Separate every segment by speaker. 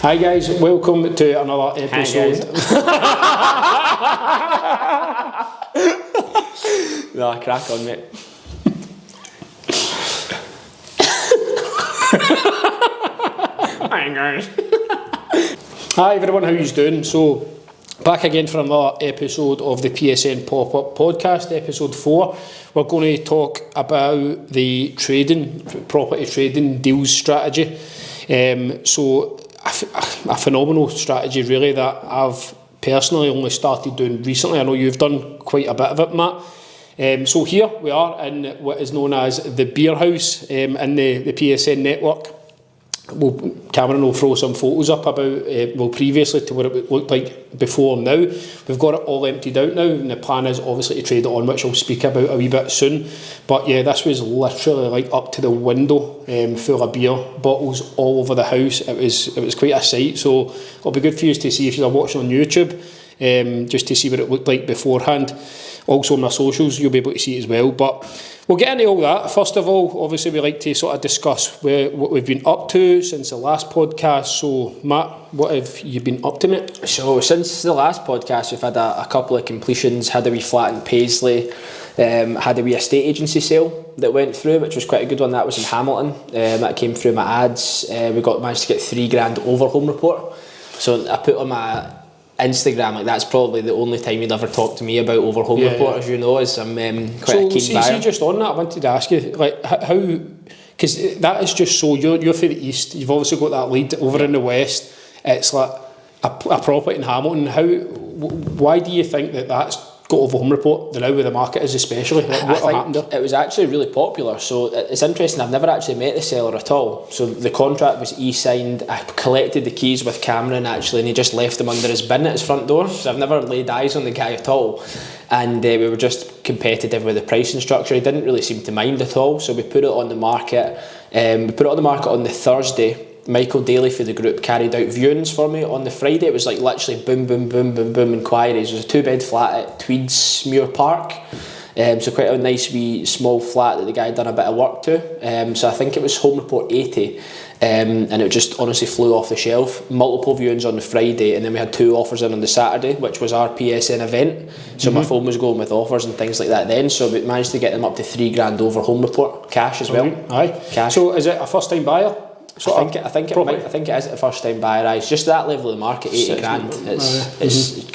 Speaker 1: Hi guys, welcome to another episode.
Speaker 2: No, crack on, mate.
Speaker 1: Hi everyone, how you doing? So, back again for another episode of the PSN Pop-Up Podcast, episode 4. We're going to talk about the property trading deals strategy. So, a phenomenal strategy really that I've personally only started doing recently. I know you've done quite a bit of it, Matt. So here we are in what is known as the Beer House in the PSN network. Cameron will throw some photos up about previously to what it looked like before now. We've got it all emptied out now, and the plan is obviously to trade it on, which I'll speak about a wee bit soon. But yeah, this was literally like up to the window, full of beer bottles all over the house. It was quite a sight. So it'll be good for you to see if you're watching on YouTube, just to see what it looked like beforehand. Also on my socials, you'll be able to see it as well. But we'll get into all that. First of all, obviously we like to sort of discuss what we've been up to since the last podcast. So Matt, what have you been up to, mate?
Speaker 2: So since the last podcast, we've had a couple of completions, had a wee flat in Paisley, had a wee estate agency sale that went through, which was quite a good one. That was in Hamilton. That came through my ads. We managed to get $3,000 over home report. So I put on my Instagram, like that's probably the only time you'd ever talk to me about over home report, as you know, is I'm quite a keen buyer.
Speaker 1: So just on that, I wanted to ask you, like, how, because that is just so, you're for the east, you've obviously got that lead over in the west, it's like a property in Hamilton. Why do you think that's got over home report now where the market is, especially? Like, what happened there?
Speaker 2: It was actually really popular. So it's interesting, I've never actually met the seller at all. So the contract was e-signed. I collected the keys with Cameron actually, and he just left them under his bin at his front door. So I've never laid eyes on the guy at all. And we were just competitive with the pricing structure. He didn't really seem to mind at all. So we put it on the market. We put it on the market on the Thursday. Michael Daly for the group carried out viewings for me on the Friday. It was like literally boom, boom, boom, boom, boom inquiries. It was a 2-bed flat at Tweedsmuir Park. So quite a nice wee small flat that the guy had done a bit of work to. So I think it was home report 80. And it just honestly flew off the shelf. Multiple viewings on the Friday, and then we had 2 offers in on the Saturday, which was our PSN event. So my phone was going with offers and things like that then. So we managed to get them up to $3,000 over home report, cash as well.
Speaker 1: Aye.
Speaker 2: Cash.
Speaker 1: So is it a first time buyer?
Speaker 2: I think it is a first time buyer. It's just that level of the market, $80,000.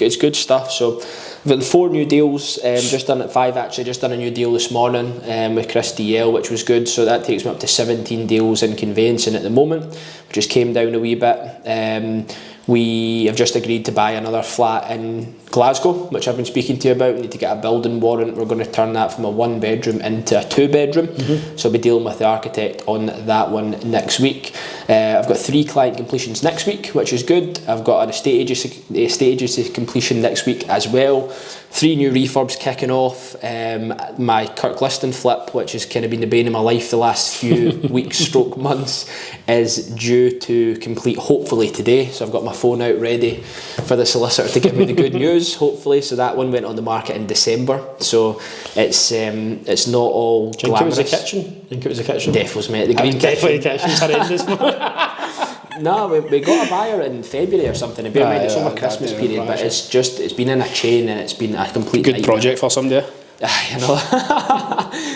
Speaker 2: It's good stuff. So we've got 4 new deals. Just done at 5 actually. Just done a new deal this morning with Chris DL, which was good. So that takes me up to 17 deals in conveyancing at the moment, which just came down a wee bit. We have just agreed to buy another flat in Glasgow, which I've been speaking to you about. We need to get a building warrant. We're going to turn that from a 1-bedroom into a 2-bedroom. So I'll be dealing with the architect on that one next week. I've got 3 client completions next week, which is good. I've got an estate agency completion next week as well. 3 new refurbs kicking off. My Kirkliston flip, which has kind of been the bane of my life the last few weeks / months, is due to complete hopefully today. So I've got my phone out ready for the solicitor to give me the good news, hopefully. So that one went on the market in December. So it's not all
Speaker 1: Do you think it was a kitchen? Think it was a kitchen?
Speaker 2: Defos, mate. The green
Speaker 1: definitely kitchen's horrendous.
Speaker 2: No, we got a buyer in February or something. And bear in mind it's over Christmas period, but it's been in a chain and it's been a complete
Speaker 1: good
Speaker 2: nightmare.
Speaker 1: project for somebody.
Speaker 2: You know.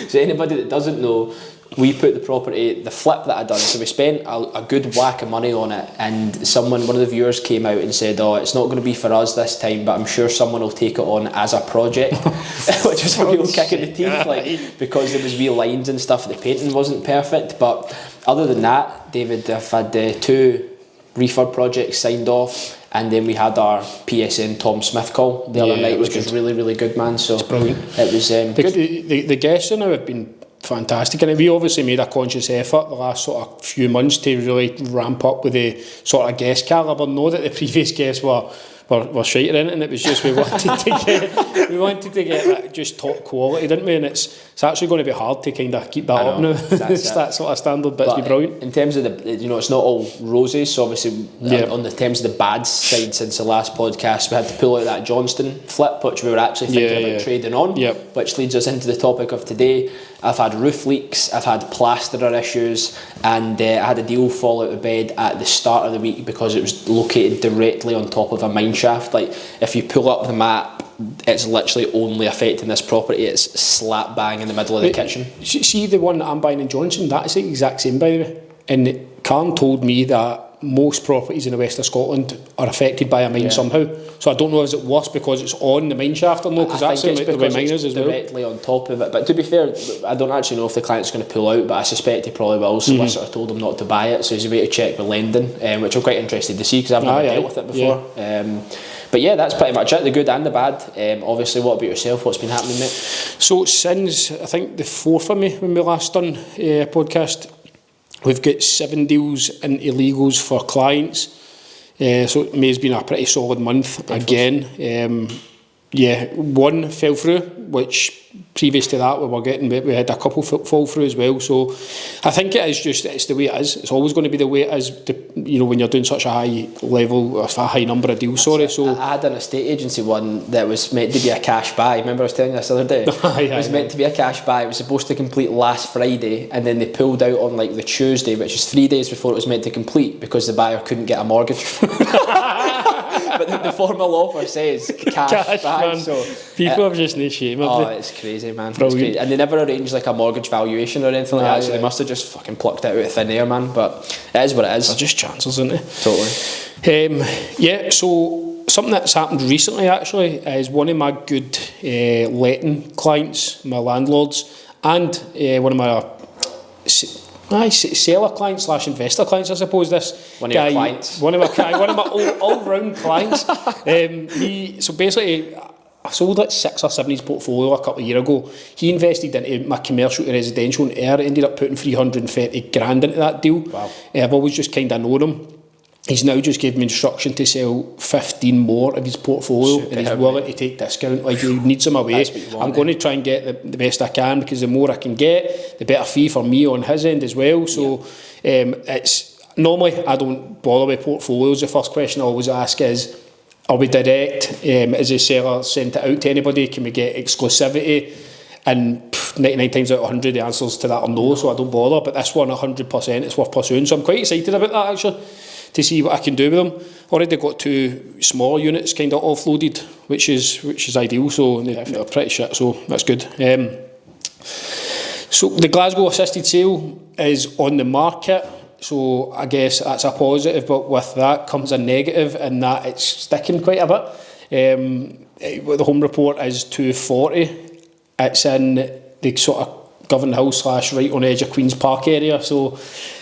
Speaker 2: So anybody that doesn't know, we put the property, the flip that I done, so we spent a good whack of money on it, and one of the viewers came out and said, oh, it's not going to be for us this time, but I'm sure someone will take it on as a project, which was a real kick in the teeth, like, because there was wee lines and stuff, the painting wasn't perfect. But other than that, David, I've had 2 refurb projects signed off, and then we had our PSN Tom Smith call the other night, which was really, really good, man. So
Speaker 1: it's brilliant.
Speaker 2: It was good.
Speaker 1: The guests now have been fantastic, and we obviously made a conscious effort the last sort of few months to really ramp up with the sort of guest calibre. Know that the previous guests were shite in it, and it was just we wanted to get that just top quality, didn't we? And it's actually going to be hard to kind of keep that up now. It's that sort of standard, but it's been brilliant.
Speaker 2: In terms of it's not all roses. So obviously, on the terms of the bad side, since the last podcast, we had to pull out that Johnston flip. up, which we were actually thinking about trading on, which leads us into the topic of today. I've had roof leaks, I've had plasterer issues, and I had a deal fall out of bed at the start of the week because it was located directly on top of a mine shaft. Like, if you pull up the map, it's literally only affecting this property. It's slap bang in the middle of the kitchen.
Speaker 1: See the one that I'm buying in Johnson, that's the exact same, by the way. And Karen told me that most properties in the west of Scotland are affected by a mine somehow. So I don't know, is it worse because it's on the mine shaft or no? Because that's the way mine is as well.
Speaker 2: Directly on top of it. But to be fair, I don't actually know if the client's going to pull out, but I suspect he probably will. Solicitor told him not to buy it, so he's away to check with lending, which I'm quite interested to see because I've never dealt with it before. But yeah, that's pretty much it, the good and the bad. Obviously, what about yourself? What's been happening, mate? So
Speaker 1: since, I think, the 4th of May, when we last done a podcast, we've got 7 deals into legals for clients. So May's been a pretty solid month again. One fell through, which previous to that we had a couple fall through as well. So I think it's the way it is. It's always going to be the way it is, when you're doing such a high level, a high number of deals. So
Speaker 2: I had an estate agency one that was meant to be a cash buy. Remember I was telling you this the other day? It was meant to be a cash buy. It was supposed to complete last Friday, and then they pulled out on like the Tuesday, which is 3 days before it was meant to complete because the buyer couldn't get a mortgage. But the formal offer says cash buy. So
Speaker 1: people have just no shame.
Speaker 2: It's crazy, man. It's crazy. And they never arranged like a mortgage valuation or anything like that. So they must have just fucking plucked it out of thin air, man. But it is what it is.
Speaker 1: They're just chances, isn't it?
Speaker 2: Totally.
Speaker 1: So something that's happened recently actually is one of my good letting clients, my landlords, and one of my seller clients / investor clients, I suppose. This
Speaker 2: one of your clients,
Speaker 1: one of my all-round clients. So basically, I sold like 6 or 7 his portfolio a couple of years ago. He invested into my commercial to residential, and ended up putting 330 grand into that deal.
Speaker 2: Wow.
Speaker 1: I've always just kind of known him. He's now just given me instruction to sell 15 more of his portfolio, and he's willing to take discount. Like, he needs them away. I'm going to try and get the best I can, because the more I can get, the better fee for me on his end as well. So it's normally I don't bother with portfolios. The first question I always ask is, are we direct? Is the seller sent it out to anybody? Can we get exclusivity? And 99 times out of 100 the answers to that are no, so I don't bother. But this one 100% it's worth pursuing, so I'm quite excited about that actually, to see what I can do with them. Already got 2 smaller units kind of offloaded, which is ideal, so they're pretty shit, so that's good. So the Glasgow assisted sale is on the market, so I guess that's a positive, but with that comes a negative in that it's sticking quite a bit. The home report is 240. It's in the sort of Govan Hill / right on the edge of Queen's Park area, so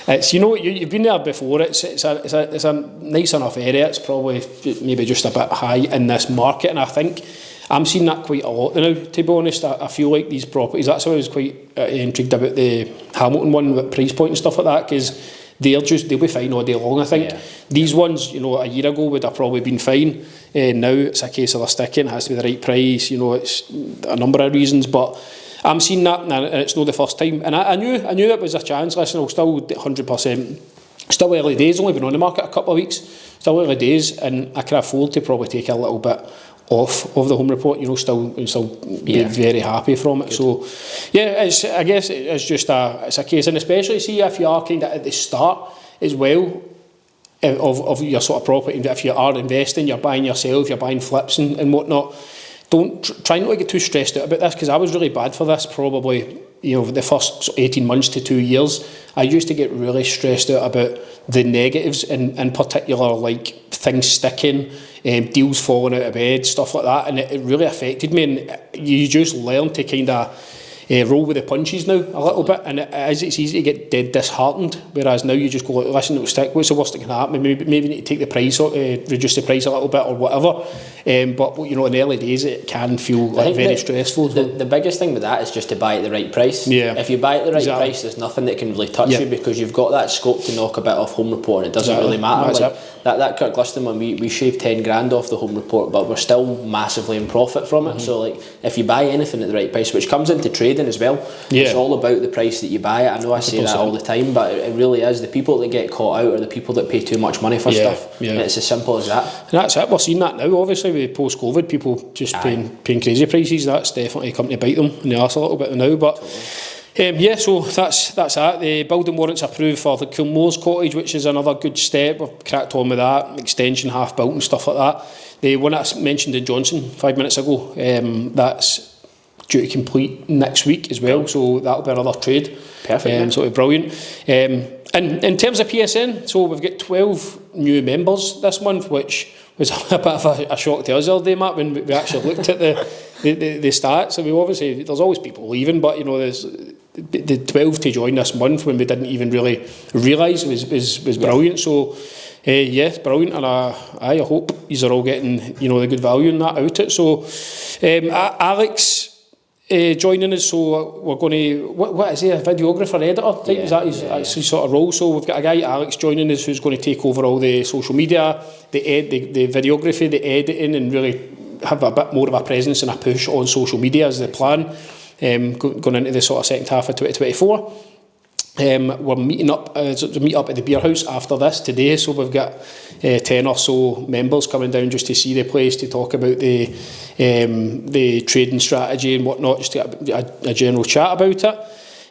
Speaker 1: it's, you've been there before. It's a nice enough area. It's probably maybe just a bit high in this market, and I think I'm seeing that quite a lot now, to be honest. I feel like these properties, that's why I was quite intrigued about the Hamilton one with price point and stuff like that, because they'll be fine all day long, I think. These ones, a year ago would have probably been fine. Now it's a case of they're sticking. It has to be the right price. It's a number of reasons, but I'm seeing that, and it's not the first time. And I knew it was a chance. Listen, I'll still 100%. Still early days. Only been on the market a couple of weeks. Still early days, and I can afford to probably take a little bit off of the home report. Still be very happy from it. Good. So, I guess it's just a case, and especially see if you are kind of at the start as well of your sort of property. If you are investing, you're buying yourself, you're buying flips and whatnot. Don't try not to get too stressed out about this, because I was really bad for this probably, the first 18 months to 2 years. I used to get really stressed out about the negatives, in particular, like things sticking, deals falling out of bed, stuff like that, and it really affected me. And you just learn to kind of roll with the punches now a little bit, and it's easy to get dead disheartened, whereas now you just go, listen, it'll stick. What's the worst that can happen? Maybe you need to take the price, reduce the price a little bit or whatever. But in the early days it can feel very stressful.
Speaker 2: The biggest thing with that is just to buy at the right price. If you buy at the right price, there's nothing that can really touch you, because you've got that scope to knock a bit off home report, and it doesn't really matter. That Kirk Gluston one, we shaved 10 grand off the home report, but we're still massively in profit from it. So if you buy anything at the right price, which comes into trading trading as well. It's all about the price that you buy it. I know I say 100%. That all the time, but it really is. The people that get caught out are the people that pay too much money for stuff. Yeah. It's as simple as that.
Speaker 1: And that's it. We're seeing that now, obviously, with post-COVID, people just paying crazy prices. That's definitely come to bite them in the arse a little bit now, but... so that's that. The building warrants approved for the Kilmore's cottage, which is another good step. We've cracked on with that, extension half built and stuff like that. The one that's mentioned in Johnson 5 minutes ago, that's due to complete next week as well, so that'll be another trade.
Speaker 2: Perfect.
Speaker 1: So it'll be brilliant. And in terms of PSN, so we've got 12 new members this month, which was a bit of a shock to us the other day, Matt, when we actually looked at the stats. I mean, obviously, there's always people leaving, but you know, there's the 12 to join this month when we didn't even really realise was brilliant. So, it's brilliant, and I hope you are all getting, you know, the good value in that out it. So, Alex joining us, so we're going to, what is he, a videographer, editor type? Is that his sort of role? So we've got a guy, Alex, joining us, who's going to take over all the social media, the videography, the editing, and really have a bit more of a presence and a push on social media as the plan, going into the sort of second half of 2024. We're meeting up at the beer house after this today, so we've got 10 or so members coming down just to see the place, to talk about the trading strategy and whatnot, just to get a general chat about it.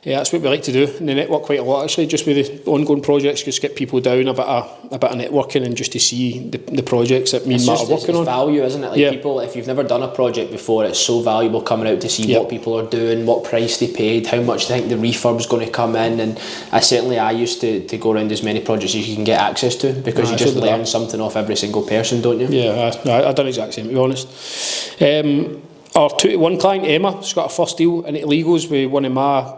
Speaker 1: That's what we like to do in the network quite a lot, actually, just with the ongoing projects, just get people down, a bit of networking, and just to see the projects that me and Matt are working on.
Speaker 2: It's value, isn't it? Like people, if you've never done a project before, it's so valuable coming out to see what people are doing, what price they paid, how much they think the refurb's going to come in. And I used to go around as many projects as you can get access to, because you just learn something off every single person, don't you?
Speaker 1: Yeah, I've done the exact same, to be honest. Our 2-to-1 client, Emma, she's got a first deal in legals with one of my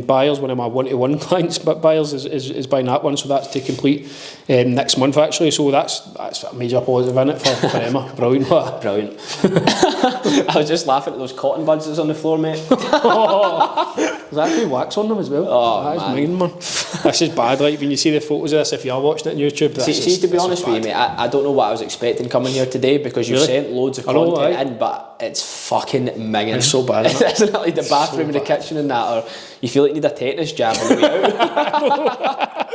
Speaker 1: buyers, one of my 1-to-1 clients, but buyers is buying that one, so that's to complete next month, actually. So that's a major positive in it for Emma. Brilliant.
Speaker 2: Brilliant. I was just laughing at those cotton buds that's on the floor, mate.
Speaker 1: There's actually wax on them as well.
Speaker 2: Oh,
Speaker 1: that is mine, man. This is bad, like, when you see the photos of this, if you are watching it on YouTube.
Speaker 2: See, to be honest with you, mate, I don't know what I was expecting coming here today, because you've sent loads of content in, but it's fucking minging.
Speaker 1: It's so bad,
Speaker 2: isn't it? Like the bathroom and the kitchen and that, or you feel like you need a tetanus jab on the way out.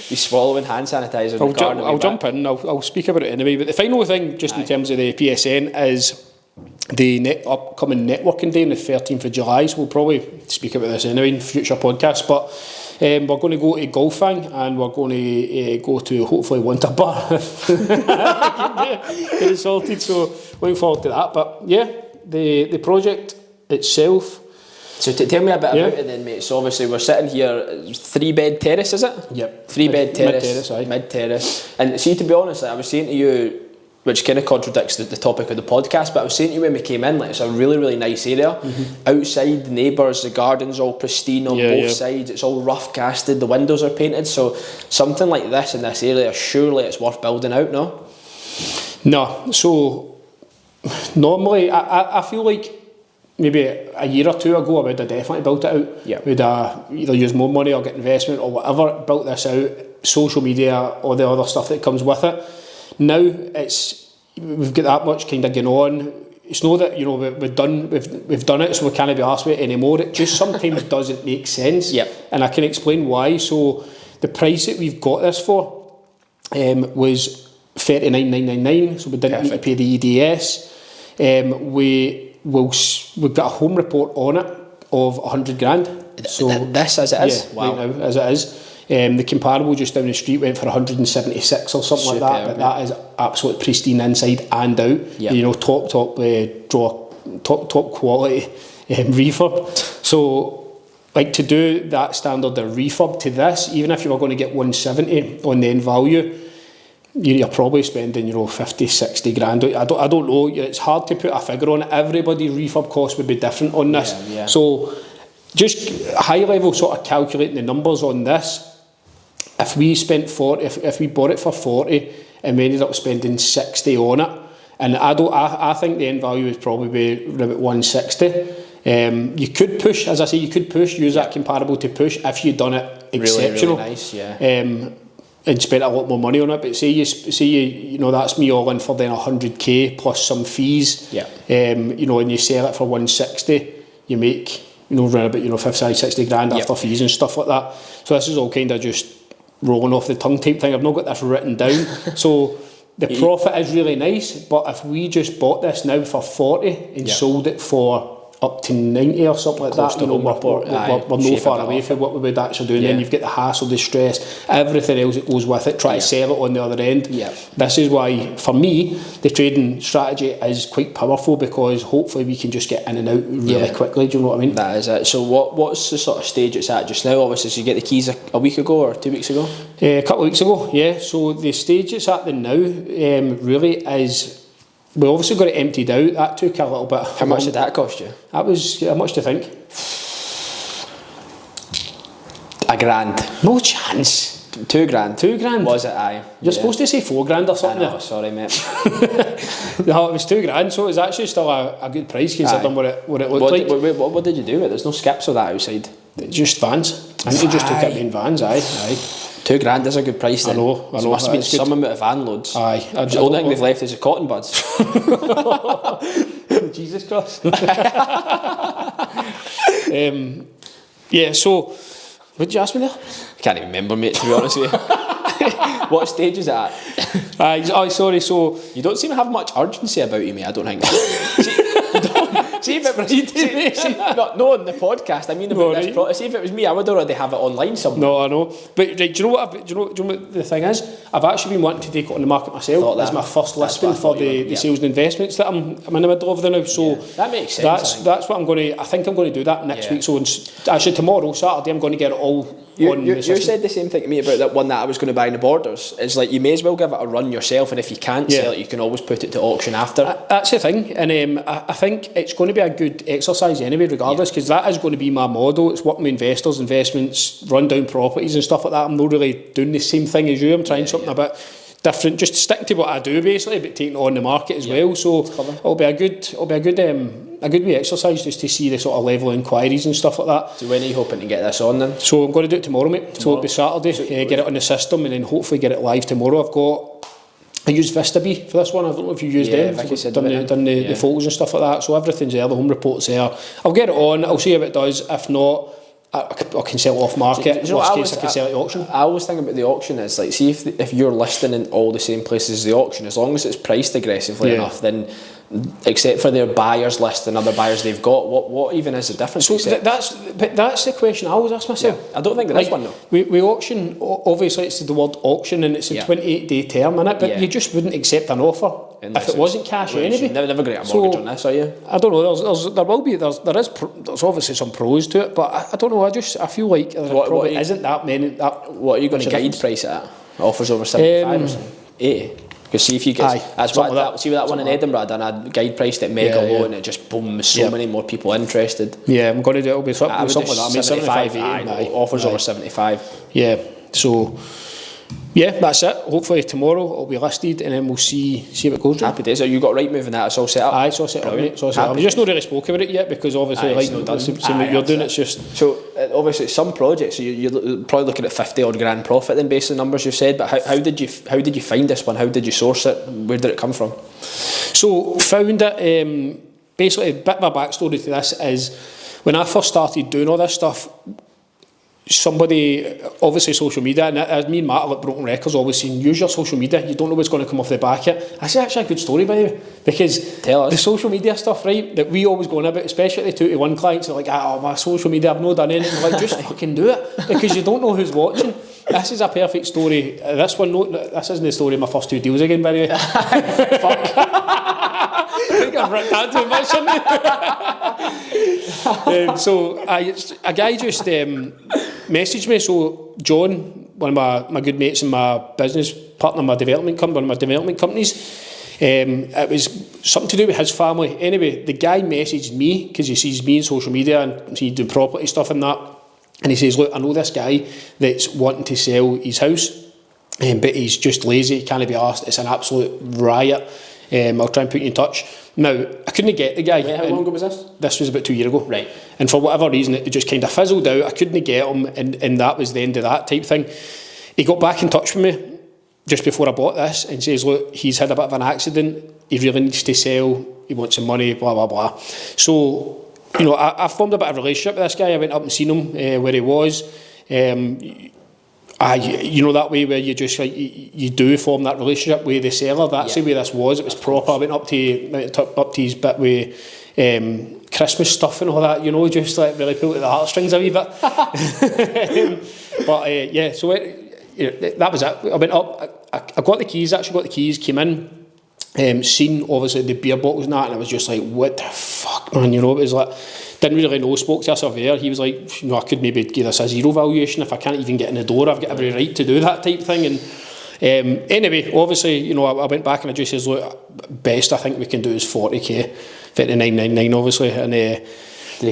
Speaker 2: Be swallowing hand sanitizer.
Speaker 1: I'll jump in. I'll speak about it anyway. But the final thing, just in terms of the PSN, is the upcoming networking day on the 13th of July. So we'll probably speak about this anyway in future podcasts. But we're going to go to Golfing, and we're going to go to hopefully Winter Bar. Get it sorted. So looking forward to that. But yeah, the project itself.
Speaker 2: So tell me a bit about it then, mate. So obviously we're sitting here, 3-bed terrace, is it?
Speaker 1: Yep.
Speaker 2: 3-bed terrace. Mid-terrace. And see, to be honest, like, I was saying to you, which kind of contradicts the topic of the podcast, but I was saying to you when we came in, like, it's a really, really nice area. Outside, the neighbours, the garden's all pristine on both sides. It's all rough casted. The windows are painted. So something like this in this area, surely it's worth building out, no?
Speaker 1: No. So normally, I feel like maybe a year or two ago, I would have definitely built it out.
Speaker 2: Yeah.
Speaker 1: We'd either use more money or get investment or whatever, built this out, social media, all the other stuff that comes with it. Now we've got that much kind of going on. It's not that, you know, we've done it, so we can't be arsed with it anymore. It just sometimes doesn't make sense.
Speaker 2: Yep. And
Speaker 1: I can explain why. So the price that we've got this for was $39,999, so we didn't need to pay the EDS. We've got a home report on it of 100 grand.
Speaker 2: So this as it is?
Speaker 1: Yeah, wow. Right now, as it is. The comparable just down the street went for 176 or something like that, but that is absolutely pristine inside and out.
Speaker 2: Yep.
Speaker 1: You know, top quality refurb. So, like, to do that standard of refurb to this, even if you were going to get 170 on the end value, you're probably spending, 50, 60 grand. I don't know. It's hard to put a figure on it. Everybody's refurb cost would be different on this.
Speaker 2: Yeah.
Speaker 1: So, just high level sort of calculating the numbers on this. If we spent 40, if we bought it for 40 and we ended up spending 60 on it, and I think the end value would probably be about 160. You could push, as I say, use that comparable to push if you'd done it exceptional.
Speaker 2: Really nice, yeah.
Speaker 1: And spent a lot more money on it, but say you that's me all in for then 100k plus some fees.
Speaker 2: Yeah.
Speaker 1: And you sell it for 160, you make around about 50, 60 grand after fees and stuff like that. So this is all kind of just rolling off the tongue type thing. I've not got this written down. So the profit is really nice, but if we just bought this now for 40 and sold it for up to 90 or something like that, we're no far away from what we would actually do. And then you've got the hassle, the stress, everything else that goes with it, trying to sell it on the other end. This is why, for me, the trading strategy is quite powerful, because hopefully we can just get in and out really quickly. Do you know what I mean?
Speaker 2: That is it. So what's the sort of stage it's at just now? Obviously, so you get the keys a week ago or 2 weeks ago?
Speaker 1: A couple of weeks ago, yeah. So the stage it's at now really is... We obviously got it emptied out. That took a little bit.
Speaker 2: How much did that cost you?
Speaker 1: That was, how much do you think?
Speaker 2: £1,000.
Speaker 1: No chance.
Speaker 2: £2,000.
Speaker 1: £2,000?
Speaker 2: Was it? Aye.
Speaker 1: You're supposed to say £4,000 or something.
Speaker 2: I know, sorry mate.
Speaker 1: No, it was £2,000, so it was actually still a good price considering what it looked like.
Speaker 2: What did you do with it? There's no skips or that outside?
Speaker 1: Just vans. I think you just took it in vans, aye.
Speaker 2: £2,000 is a good price then.
Speaker 1: I know.
Speaker 2: So must have been some amount of van loads.
Speaker 1: Aye.
Speaker 2: The only thing they've left is the cotton buds.
Speaker 1: Jesus Christ. So, what did you ask me there?
Speaker 2: I can't even remember, mate, to be honest with you. What stage is it at?
Speaker 1: Sorry, so...
Speaker 2: You don't seem to have much urgency about you, mate, I don't think. See if it was not on the podcast. I mean, see if it was me, I would already have it online somewhere.
Speaker 1: No, I know. But do you know what? Do you know what the thing is? I've actually been wanting to take it on the market myself. That's my first listing for the sales and investments that I'm in the middle of there now. So
Speaker 2: that makes sense.
Speaker 1: That's what I'm going to. I think I'm going to do that next week. So actually tomorrow, Saturday, I'm going to get it all.
Speaker 2: You said the same thing to me about that one that I was going to buy in the Borders. It's like you may as well give it a run yourself, and if you can't sell it, you can always put it to auction after.
Speaker 1: That's the thing, and I think it's going to be a good exercise anyway, regardless, because that is going to be my model. It's working with investors, investments, run down properties and stuff like that. I'm not really doing the same thing as you. I'm trying something a bit different, just sticking to what I do basically, but taking it on the market as well. So it'll be a good wee exercise just to see the sort of level of inquiries and stuff like that.
Speaker 2: So when are you hoping to get this on then?
Speaker 1: So I'm going to do it tomorrow, mate. So it'll be Saturday, get it on the system, and then hopefully get it live tomorrow. I used VistaBee for this one. I don't know if you used them. Done the photos and stuff like that. So everything's there, the home report's there. I'll get it on, I'll see how it does. If not, I can sell it off market. Worst case, I can sell it at auction.
Speaker 2: I always think about the auction is like, see if you're listing in all the same places as the auction, as long as it's priced aggressively enough, then except for their buyers list and other buyers they've got, what even is the difference?
Speaker 1: So that's the question I always ask myself.
Speaker 2: I don't think there is one though.
Speaker 1: We auction, obviously it's the word auction and it's a 28-day term in it, but you just wouldn't accept an offer if it wasn't cash anyway.
Speaker 2: Never get a mortgage on this, are you?
Speaker 1: I don't know. There's obviously some pros to it, but I don't know. I feel like there probably isn't that many.
Speaker 2: What are you going to guide price it at? Offers over 75 or something? 80. Because see if you get see that one in Edinburgh I done a guide priced at mega low and it just boom, so many more people interested.
Speaker 1: Yeah, I'm going to do it'll be something like that. I mean 75
Speaker 2: offers over 75.
Speaker 1: Yeah, so yeah, that's it. Hopefully tomorrow it'll be listed and then we'll see if it goes.
Speaker 2: Happy days. You got right moving that, it's all set up?
Speaker 1: Aye, it's all set up, mate. I've just not really spoke about it yet because obviously same what you're doing, it's just...
Speaker 2: So obviously some projects, so you're probably looking at 50 odd grand profit then based on the numbers you've said, but how did you find this one? How did you source it? Where did it come from?
Speaker 1: So found it, basically a bit of a backstory to this is when I first started doing all this stuff, somebody, obviously social media, and as me and Matt at Broken Records always saying, use your social media, you don't know what's going to come off the back of it. That's actually a good story by the way, because the social media stuff, right, that we always go on about, especially the 2-to-1 clients, are like, my social media, I've not done anything. Like, just fucking do it, because you don't know who's watching. This is a perfect story. This isn't the story of my first 2 deals again, by the way. Fuck. I think I've written that too much. So a guy just messaged me. So John, one of my good mates and my business partner, one of my development companies, it was something to do with his family. Anyway, the guy messaged me because he sees me on social media and he's doing property stuff and that. And he says, look, I know this guy that's wanting to sell his house, but he's just lazy, he can't be asked. It's an absolute riot. I'll try and put you in touch. Now, I couldn't get the guy.
Speaker 2: Wait, how long ago was this?
Speaker 1: This was about 2 years ago.
Speaker 2: Right.
Speaker 1: And for whatever reason, it just kind of fizzled out. I couldn't get him, and that was the end of that type thing. He got back in touch with me just before I bought this and says, look, he's had a bit of an accident. He really needs to sell. He wants some money, blah, blah, blah. So you know, I formed a bit of a relationship with this guy. I went up and seen him where he was. You know, that way where you just like you do form that relationship with the seller. That's the way this was. It was proper. I went up to his bit with Christmas stuff and all that. You know, just like really pulled at the heartstrings a wee bit. But yeah, so that was it. I went up. I got the keys. Actually, got the keys. Came in. Seen obviously the beer bottles and that, and I was just like, what the fuck, man? You know, it was like, didn't really know. Spoke to a surveyor. He was like, you know, I could maybe give this a 0 valuation if I can't even get in the door. I've got every right to do that type thing. And anyway, obviously, you know, I went back and I just says, look, best I think we can do is 40k, 39.99, obviously, and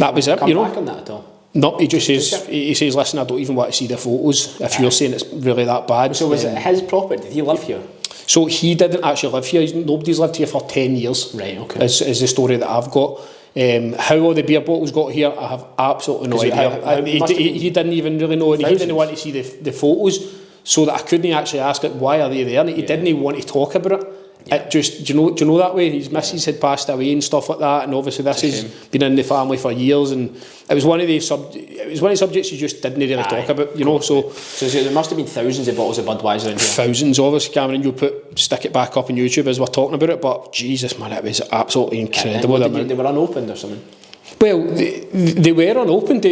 Speaker 1: that was it. You know,
Speaker 2: back on that at all?
Speaker 1: No, he just says, listen, I don't even want to see the photos if you're saying it's really that bad.
Speaker 2: So was it his property? Did he live here?
Speaker 1: So he didn't actually live here. Nobody's lived here for 10 years.
Speaker 2: Right, okay.
Speaker 1: Is the story that I've got. How all the beer bottles got here, I have absolutely no idea. He didn't even really know, and he didn't want to see the photos, so that I couldn't actually ask it, why are they there? And he didn't even want to talk about it. It just, do you know that way? His missus had passed away and stuff like that, and obviously this has been in the family for years, and it was one of the subjects you just didn't really talk about, you know. So
Speaker 2: there must have been thousands of bottles of Budweiser in here.
Speaker 1: Thousands, obviously. Cameron, you'll stick it back up on YouTube as we're talking about it, but Jesus, man, it was absolutely incredible.
Speaker 2: They were unopened or something?
Speaker 1: Well, they were unopened.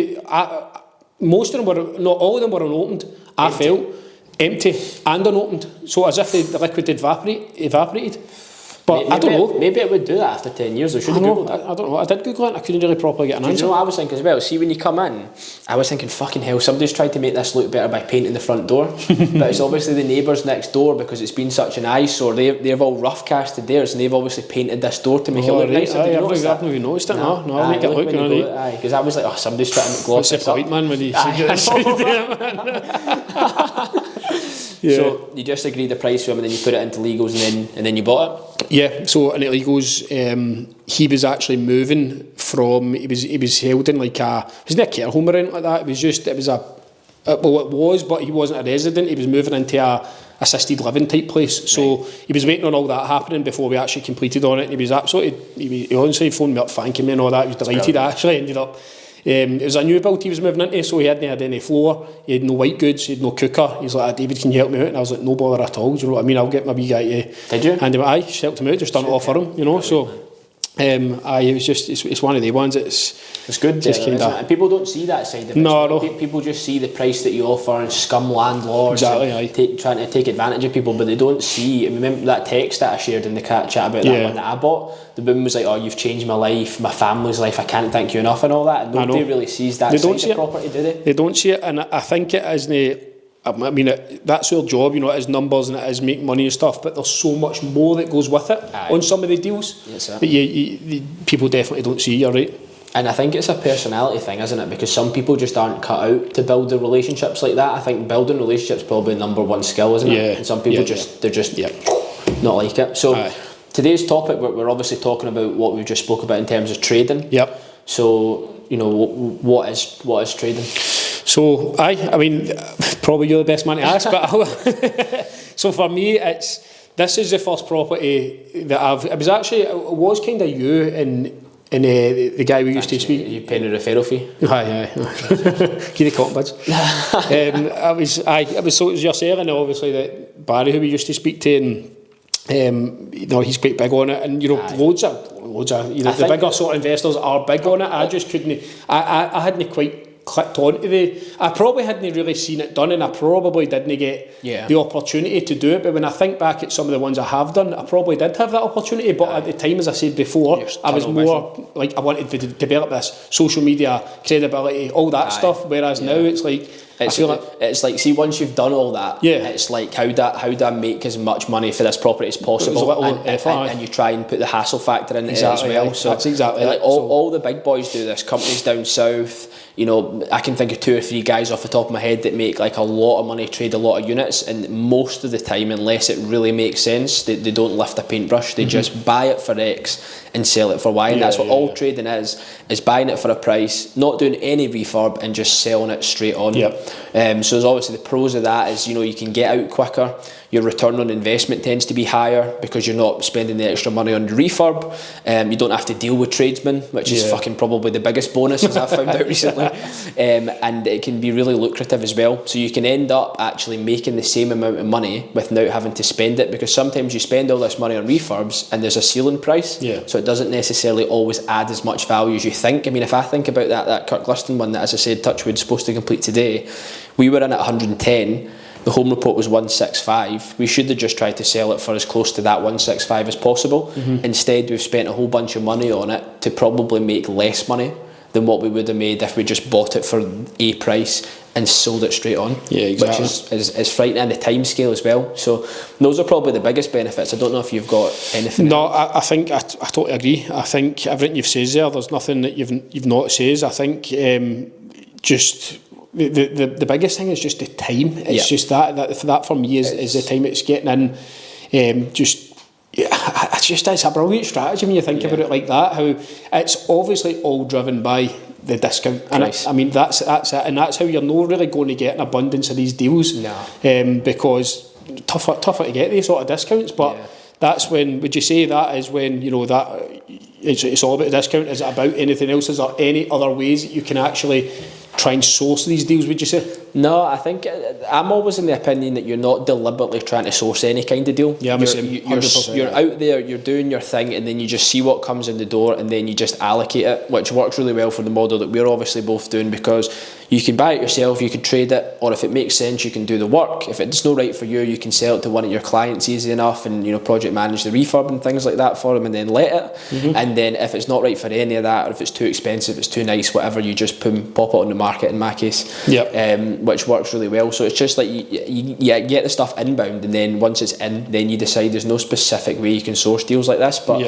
Speaker 1: Most of them were, not all of them were unopened. I felt empty and unopened, so as if the liquid evaporated. But I don't know.
Speaker 2: Maybe it would do that after 10 years. I should have googled it.
Speaker 1: I don't know. I did Google it and I couldn't really properly get an answer.
Speaker 2: You know what I was thinking as well? See, when you come in, I was thinking, fucking hell, somebody's tried to make this look better by painting the front door. But it's obviously the neighbours next door, because it's been such an eyesore. They've all rough casted theirs, and they've obviously painted this door to make it look nicer.
Speaker 1: I've not even noticed it. No, I'll make it look good.
Speaker 2: Because I was like, oh, somebody's trying to gloss
Speaker 1: this up. What's the point, man, when you see it inside there, man? Yeah. So
Speaker 2: you just agreed the price for him, and then you put it into legals, and then you bought it.
Speaker 1: Yeah. So in legals, he was actually moving from. He was held in like it wasn't a care home or anything like that. It was, but he wasn't a resident. He was moving into a assisted living type place. So he was waiting on all that happening before we actually completed on it. And he was absolutely. He honestly phoned me up thanking me and all that. He was delighted. Actually ended up. It was a new build he was moving into, so he hadn't had any floor, he had no white goods, he had no cooker. He's like, David, can you help me out? And I was like, no bother at all. Do you know what I mean? I'll get my wee guy to
Speaker 2: Did you?
Speaker 1: hand him. Aye, just helped him out, just done it all for him, you know. So it was just it's one of the ones.
Speaker 2: It's good, just kind of. And people don't see that side of it. No. People just see the price that you offer and scum landlords, exactly, trying to take advantage of people, but they don't see. I remember that text that I shared in the cat chat about that one that I bought. The woman was like, "Oh, you've changed my life, my family's life. I can't thank you enough," and all that. And nobody really sees that side of the property, do they?
Speaker 1: They don't see it, and I think it isn't. I mean, that's our job, you know. It is numbers and it is making money and stuff, but there's so much more that goes with it on some of the deals that people definitely don't see. You're right.
Speaker 2: And I think it's a personality thing, isn't it? Because some people just aren't cut out to build the relationships like that. I think building relationships is probably the #1 skill, isn't it? And some people they're just not like it. So today's topic, we're obviously talking about what we just spoke about in terms of trading. Yep. So, you know, what is trading? So
Speaker 1: I mean, probably you're the best man to ask, but so for me, this is the first property that it was kind of you and the guy we used to speak.
Speaker 2: You paying a referral fee?
Speaker 1: Aye. Give the cotton buds. It was yourself and obviously that Barry who we used to speak to, and you know, he's quite big on it, and you know, loads of you know, the bigger sort of investors are big on it. I just couldn't. I hadn't quite clicked onto I probably hadn't really seen it done, and I probably didn't get the opportunity to do it. But when I think back at some of the ones I have done, I probably did have that opportunity, but at the time, as I said before, I was more like I wanted to develop this social media credibility, all that stuff, whereas now it's like it's like see, once you've done all that, it's like how do I make as much money for this property as possible, and you try and put the hassle factor in it as well. So that's exactly like all the big boys do this. Companies down south, you know, I can think of 2 or 3 guys off the top of my head that make like a lot of money, trade a lot of units, and most of the time, unless it really makes sense, they don't lift a paintbrush. They just buy it for X and sell it for Y, and that's what trading is buying it for a price, not doing any refurb, and just selling it straight on. Yep.
Speaker 2: So there's obviously the pros of that is, you know, you can get out quicker. Your return on investment tends to be higher because you're not spending the extra money on refurb. You don't have to deal with tradesmen, which is fucking probably the biggest bonus, as I've found out recently. And it can be really lucrative as well. So you can end up actually making the same amount of money without having to spend it, because sometimes you spend all this money on refurbs and there's a ceiling price. So it doesn't necessarily always add as much value as you think. I mean, if I think about that Kirkliston one that, as I said, Touchwood's supposed to complete today, we were in at 110. The home report was 165. We should have just tried to sell it for as close to that 165 as possible. Instead, we've spent a whole bunch of money on it to probably make less money than what we would have made if we just bought it for a price and sold it straight on. Which is frightening, and the time scale as well. So those are probably the biggest benefits. I don't know if you've got anything.
Speaker 1: No, I think I totally agree. I think everything you've said there's nothing that you've not said. I think just the biggest thing is just the time. It's just that for me is the time. It's getting in. It's a brilliant strategy when you think about it like that. How it's obviously all driven by the discount, and I mean that's it, and that's how you're not really going to get an abundance of these deals. Because tougher to get these sort of discounts, but. That's when, would you say that is when, you know, that it's all about the discount? Is it about anything else? Is there any other ways that you can actually try and source these deals, would you say?
Speaker 2: No, I think I'm always in the opinion that you're not deliberately trying to source any kind of deal.
Speaker 1: Yeah,
Speaker 2: you're out there, you're doing your thing, and then you just see what comes in the door, and then you just allocate it, which works really well for the model that we're obviously both doing, because you can buy it yourself, you can trade it, or if it makes sense, you can do the work. If it's not right for you, you can sell it to one of your clients easy enough, and, you know, project manage the refurb and things like that for them, and then let it. And then if it's not right for any of that, or if it's too expensive, it's too nice, whatever, you just pop it on the market in my case. Which works really well. So it's just like you get the stuff inbound, and then once it's in, then you decide. There's no specific way you can source deals like this, but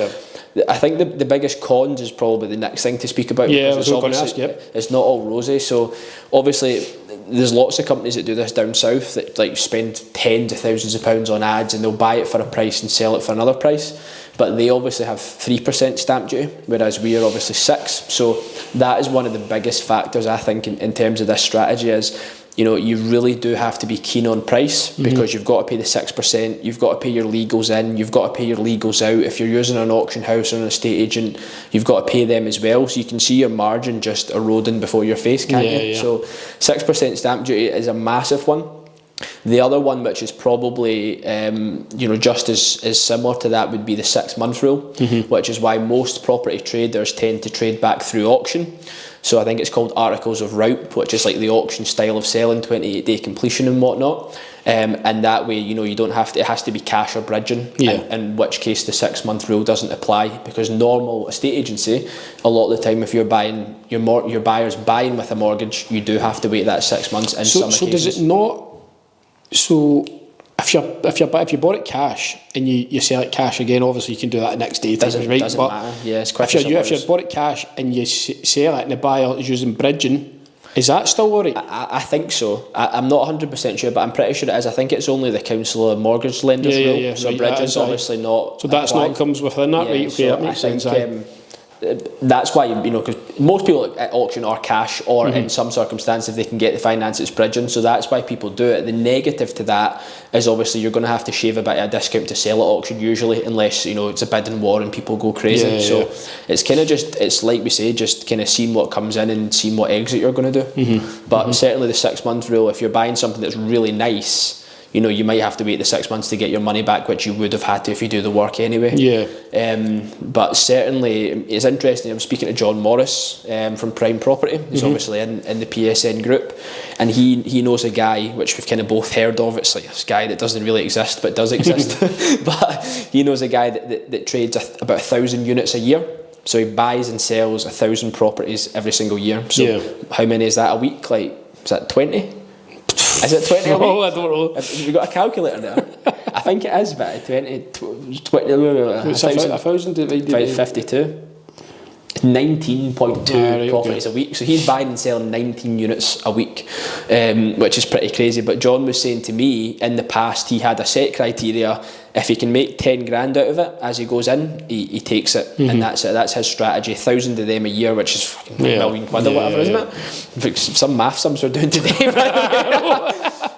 Speaker 2: I think the biggest cons is probably the next thing to speak about.
Speaker 1: Because
Speaker 2: it's not all rosy. So obviously there's lots of companies that do this down south that like spend tens of thousands of pounds on ads, and they'll buy it for a price and sell it for another price, but they obviously have 3% stamp duty, whereas we are obviously 6%. So that is one of the biggest factors, I think, in terms of this strategy is, you know, you really do have to be keen on price, because you've got to pay the 6%, you've got to pay your legals in, you've got to pay your legals out. If you're using an auction house or an estate agent, you've got to pay them as well. So you can see your margin just eroding before your face, can't you? So 6% stamp duty is a massive one. The other one, which is probably just as similar to that, would be the 6-month rule, which is why most property traders tend to trade back through auction. So I think it's called articles of route, which is like the auction style of selling, 28-day completion and whatnot. And that way, you know, you don't have to, it has to be cash or bridging, in which case the 6-month rule doesn't apply, because normal estate agency, a lot of the time, if you're buying, your buyer's buying with a mortgage, you do have to wait that 6 months in some occasions.
Speaker 1: So does it not, so if you bought it cash and you sell it cash again, obviously you can do that the next day,
Speaker 2: doesn't matter. Yeah, it's quick.
Speaker 1: If you bought it cash and you sell it and the buyer is using bridging, is that still alright?
Speaker 2: I think so. I'm not 100% sure, but I'm pretty sure it is. I think it's only the Council of Mortgage Lenders rule, so bridging's obviously not.
Speaker 1: So that's not comes within that, right? Okay,
Speaker 2: so
Speaker 1: that makes sense.
Speaker 2: That's why, you know, because most people at auction are cash, or in some circumstances if they can get the finance, it's bridging. So that's why people do it. The negative to that is obviously you're going to have to shave a bit of a discount to sell at auction usually, unless, you know, it's a bidding war and people go crazy. It's kind of just, it's like we say, just kind of seeing what comes in and seeing what exit you're going to do. But certainly the 6-month rule, if you're buying something that's really nice, you know, you might have to wait the 6 months to get your money back, which you would have had to if you do the work anyway. But certainly it's interesting. I'm speaking to John Morris from Prime Property. He's obviously in the PSN group, and he knows a guy, which we've kind of both heard of. It's like this guy that doesn't really exist but does exist. But he knows a guy that trades about 1,000 units a year. So he buys and sells 1,000 properties every single year. So how many is that a week? Like, is that 20? Is it 20 a week?
Speaker 1: Oh, I don't know.
Speaker 2: Have you got a calculator there? I think it is, but 20
Speaker 1: 1,000 divided by
Speaker 2: 52. 19.2 properties a week. So he's buying and selling 19 units a week, which is pretty crazy. But John was saying to me, in the past, he had a set criteria. If he can make 10 grand out of it as he goes in, he takes it, and that's it. That's his strategy. 1,000 of them a year, which is fucking £1 million or whatever, isn't it? Some math sums we're doing today.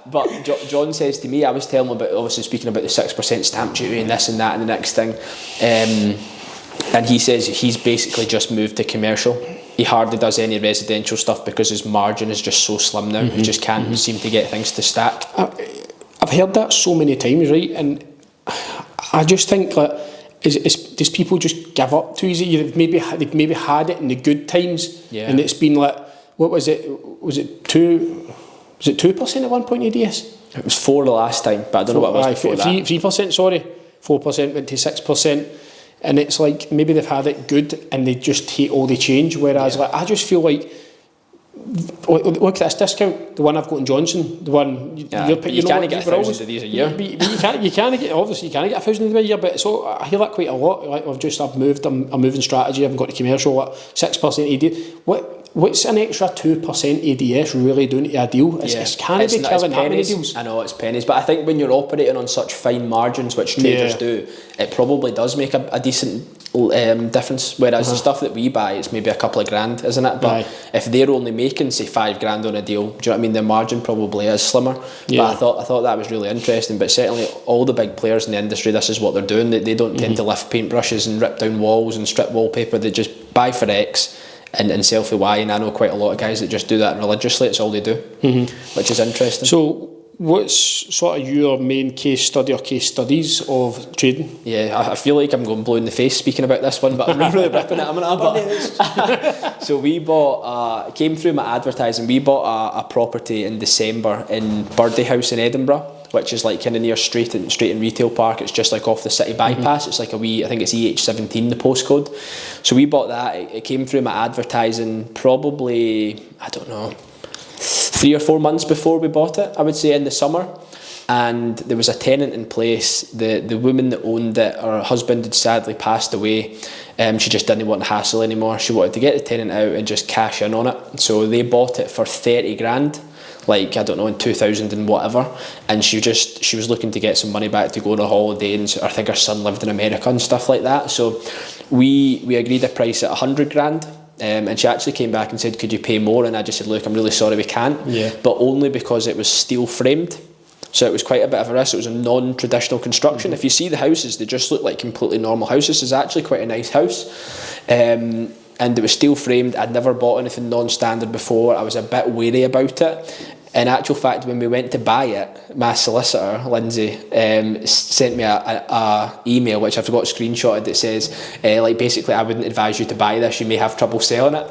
Speaker 2: But John says to me, I was telling him about, obviously speaking about the 6% stamp duty and this and that and the next thing, and he says he's basically just moved to commercial. He hardly does any residential stuff because his margin is just so slim now. He just can't seem to get things to stack.
Speaker 1: I've heard that so many times, right? And I just think that does people just give up too easy? They've maybe had it in the good times, and it's been like, what was it? Was it 2% at one point, ADS?
Speaker 2: It was 4 the last time, but I don't know what it was before that.
Speaker 1: 3%, sorry. 4% went to 6%. And it's like, maybe they've had it good and they just hate all the change. Whereas like, I just feel like, look at this discount, the one I've got in Johnson, the one
Speaker 2: you can't get 1,000 of these a year.
Speaker 1: But you can't get 1,000 of them a year. But so I hear that quite a lot. Like I've moved, I'm moving strategy. I've got to commercial. What 6% AD? What's an extra 2% ADS really doing to a deal? It's can't be killing that many deals.
Speaker 2: I know it's pennies, but I think when you're operating on such fine margins, which traders do, it probably does make a decent difference. Whereas the stuff that we buy, it's maybe a couple of grand, isn't it? But if they're only making say 5 grand on a deal, do you know what I mean? Their margin probably is slimmer. But I thought that was really interesting. But certainly all the big players in the industry, this is what they're doing. They don't tend to lift paintbrushes and rip down walls and strip wallpaper. They just buy for X and sell for Y, and I know quite a lot of guys that just do that religiously. It's all they do, which is interesting.
Speaker 1: So what's sort of your main case study or case studies of trading?
Speaker 2: Yeah, I feel like I'm going blue in the face speaking about this one, but I'm really ripping it, but so we bought, came through my advertising, we bought a property in December in Birdie House in Edinburgh, which is like kind of near Straight and Retail Park. It's just like off the city bypass. It's like a wee, I think it's EH17, the postcode. So we bought that. It came through my advertising probably, I don't know, 3 or 4 months before we bought it, I would say in the summer. And there was a tenant in place. The woman that owned it, her husband had sadly passed away. She just didn't want the hassle anymore. She wanted to get the tenant out and just cash in on it. So they bought it for 30 grand. Like, I don't know, in 2000 and whatever, and she was looking to get some money back to go on a holiday, and I think her son lived in America and stuff like that. So we agreed a price at 100 grand, and she actually came back and said, could you pay more? And I just said, look, I'm really sorry, we can't. But only because it was steel framed. So it was quite a bit of a risk. It was a non-traditional construction. If you see the houses, they just look like completely normal houses. It's actually quite a nice house. And it was steel framed. I'd never bought anything non-standard before. I was a bit wary about it. In actual fact, when we went to buy it, my solicitor, Lindsay, sent me a email, which I forgot screenshotted, that says, like, basically, I wouldn't advise you to buy this, you may have trouble selling it.